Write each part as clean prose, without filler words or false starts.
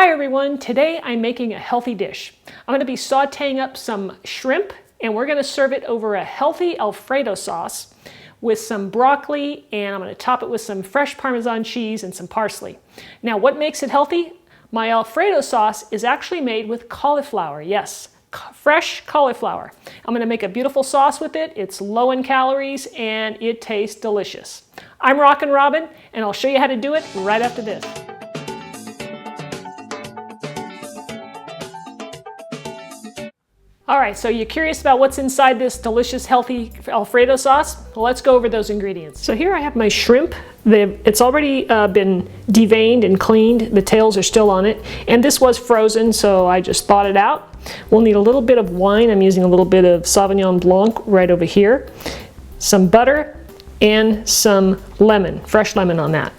Hi everyone, today I'm making a healthy dish. I'm going to be sauteing up some shrimp and we're going to serve it over a healthy Alfredo sauce with some broccoli, and I'm going to top it with some fresh Parmesan cheese and some parsley. Now what makes it healthy? My Alfredo sauce is actually made with cauliflower, yes, fresh cauliflower. I'm going to make a beautiful sauce with it. It's low in calories and it tastes delicious. I'm Rockin' Robin and I'll show you how to do it right after this. All right, so you're curious about what's inside this delicious, healthy Alfredo sauce? Well, let's go over those ingredients. So here I have my shrimp. It's already been deveined and cleaned. The tails are still on it. And this was frozen, so I just thawed it out. We'll need a little bit of wine. I'm using a little bit of sauvignon blanc right over here. Some butter and some lemon, fresh lemon on that.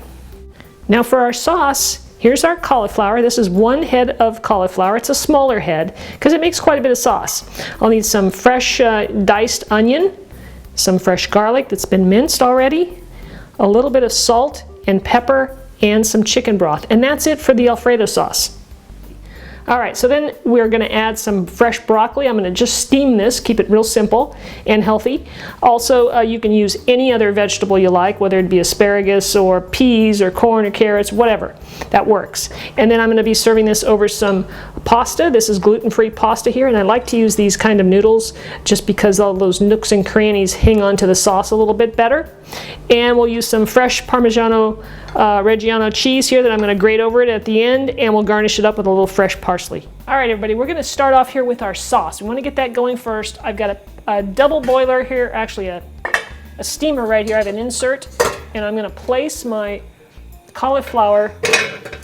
Now for our sauce, here's our cauliflower. This is one head of cauliflower. It's a smaller head because it makes quite a bit of sauce. I'll need some fresh diced onion, some fresh garlic that's been minced already, a little bit of salt and pepper, and some chicken broth. And that's it for the Alfredo sauce. All right, so then we're going to add some fresh broccoli. I'm going to just steam this, keep it real simple and healthy. Also, you can use any other vegetable you like, whether it be asparagus or peas or corn or carrots, whatever. That works. And then I'm going to be serving this over some pasta. This is gluten-free pasta here, and I like to use these kind of noodles just because all those nooks and crannies hang onto the sauce a little bit better. And we'll use some fresh parmigiano reggiano cheese here that I'm going to grate over it at the end, and we'll garnish it up with a little fresh parsley. All right, everybody, we're going to start off here with our sauce. We want to get that going first. I've got a double boiler here, actually a steamer right here. I have an insert, and I'm going to place my cauliflower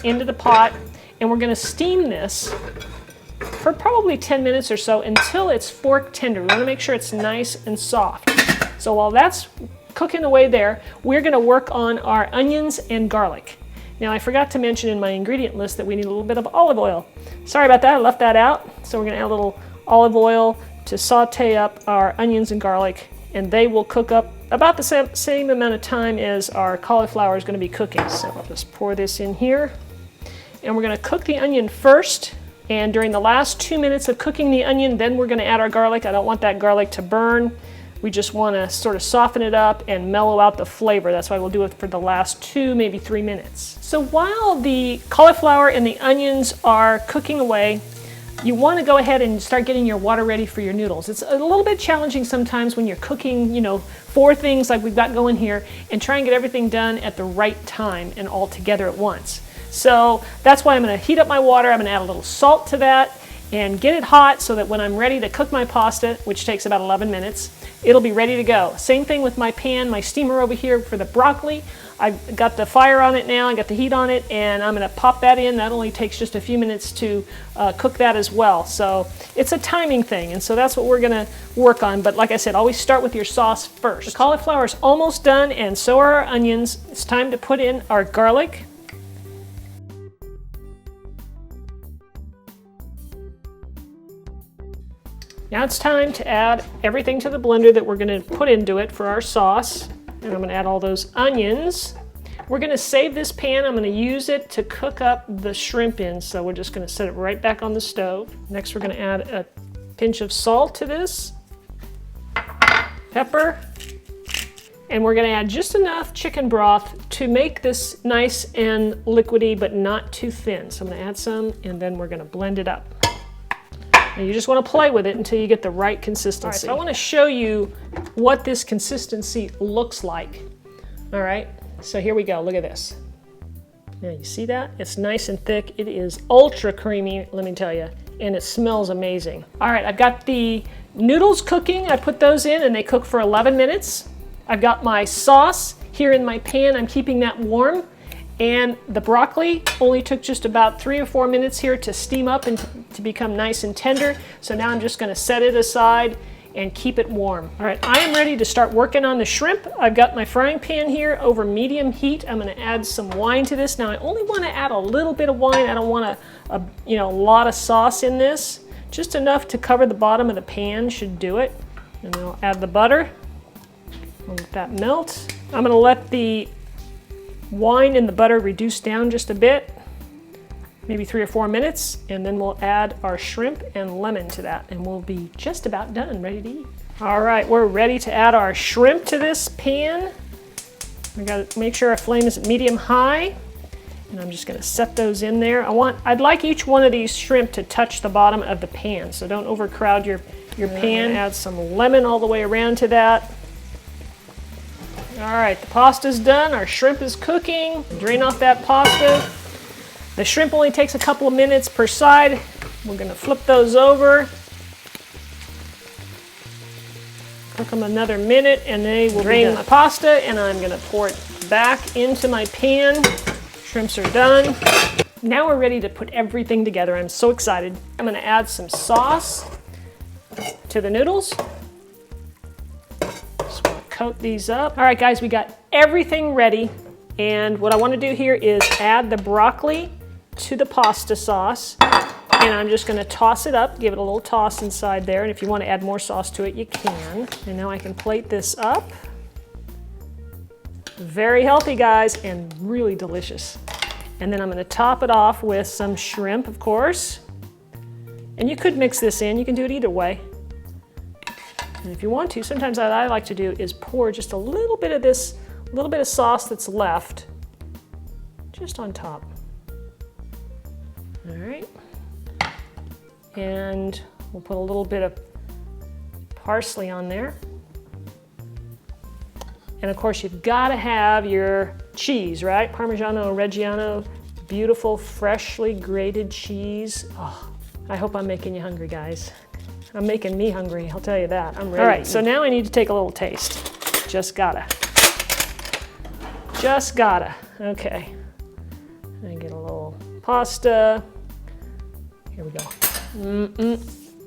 into the pot, and we're going to steam this for probably 10 minutes or so until it's fork tender. We want to make sure it's nice and soft. So while that's cooking away there, we're going to work on our onions and garlic. Now I forgot to mention in my ingredient list that we need a little bit of olive oil. Sorry about that, I left that out. So we're going to add a little olive oil to saute up our onions and garlic, and they will cook up about the same amount of time as our cauliflower is going to be cooking. So I'll just pour this in here, and we're going to cook the onion first, and during the last 2 minutes of cooking the onion, then we're going to add our garlic. I don't want that garlic to burn. We just want to sort of soften it up and mellow out the flavor. That's why we'll do it for the last 2, maybe 3 minutes. So while the cauliflower and the onions are cooking away, you want to go ahead and start getting your water ready for your noodles. It's a little bit challenging sometimes when you're cooking, 4 things like we've got going here, and try and get everything done at the right time and all together at once. So that's why I'm going to heat up my water. I'm going to add a little salt to that and get it hot so that when I'm ready to cook my pasta, which takes about 11 minutes, it'll be ready to go. Same thing with my pan, my steamer over here for the broccoli. I've got the fire on it now, I got the heat on it, and I'm going to pop that in. That only takes just a few minutes to cook that as well. So it's a timing thing, and so that's what we're going to work on. But like I said, always start with your sauce first. The cauliflower is almost done, and so are our onions. It's time to put in our garlic. Now it's time to add everything to the blender that we're going to put into it for our sauce. And I'm going to add all those onions. We're going to save this pan. I'm going to use it to cook up the shrimp in. So we're just going to set it right back on the stove. Next we're going to add a pinch of salt to this, pepper, and we're going to add just enough chicken broth to make this nice and liquidy but not too thin. So I'm going to add some, and then we're going to blend it up. Now you just want to play with it until you get the right consistency. All right, so I want to show you what this consistency looks like. All right, so here we go. Look at this. Now you see that? It's nice and thick. It is ultra creamy, let me tell you, and it smells amazing. All right, I've got the noodles cooking. I put those in and they cook for 11 minutes. I've got my sauce here in my pan. I'm keeping that warm. And the broccoli only took just about 3 or 4 minutes here to steam up and to become nice and tender. So now I'm just going to set it aside and keep it warm. All right, I am ready to start working on the shrimp. I've got my frying pan here over medium heat. I'm going to add some wine to this. Now I only want to add a little bit of wine. I don't want a lot of sauce in this. Just enough to cover the bottom of the pan should do it. And then I'll add the butter. I'll let that melt. I'm going to let the wine and the butter reduce down just a bit. maybe 3 or 4 minutes, and then we'll add our shrimp and lemon to that, and we'll be just about done, ready to eat. All right, we're ready to add our shrimp to this pan. We gotta make sure our flame is at medium high, and I'm just gonna set those in there. I'd like each one of these shrimp to touch the bottom of the pan, so don't overcrowd your pan. Add some lemon all the way around to that. All right, the pasta's done, our shrimp is cooking. Drain off that pasta. The shrimp only takes a couple of minutes per side. We're gonna flip those over. Cook them another minute and they will drain my pasta, and I'm gonna pour it back into my pan. Shrimps are done. Now we're ready to put everything together. I'm so excited. I'm gonna add some sauce to the noodles. Just wanna coat these up. All right guys, we got everything ready. And what I wanna do here is add the broccoli to the pasta sauce. And I'm just gonna toss it up, give it a little toss inside there. And if you wanna add more sauce to it, you can. And now I can plate this up. Very healthy, guys, and really delicious. And then I'm gonna top it off with some shrimp, of course. And you could mix this in, you can do it either way. And if you want to, sometimes what I like to do is pour just a little bit of this, a little bit of sauce that's left, just on top. All right. And we'll put a little bit of parsley on there. And of course, you've got to have your cheese, right? Parmigiano, reggiano, beautiful, freshly grated cheese. Oh, I hope I'm making you hungry, guys. I'm making me hungry, I'll tell you that. I'm ready. All right, so now I need to take a little taste. Just gotta. Just gotta. Okay. I get a little pasta. Here we go.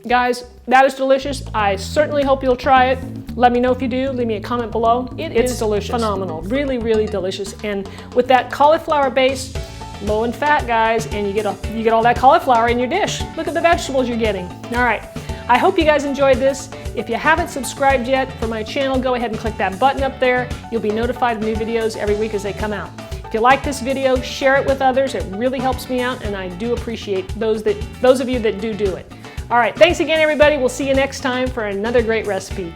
Guys, that is delicious. I certainly hope you'll try it. Let me know if you do. Leave me a comment below. It's delicious. Phenomenal. Really, really delicious. And with that cauliflower base, low in fat, guys, and you get all that cauliflower in your dish. Look at the vegetables you're getting. All right. I hope you guys enjoyed this. If you haven't subscribed yet for my channel, go ahead and click that button up there. You'll be notified of new videos every week as they come out. If you like this video, share it with others. It really helps me out, and I do appreciate those of you that do it. All right, thanks again, everybody. We'll see you next time for another great recipe.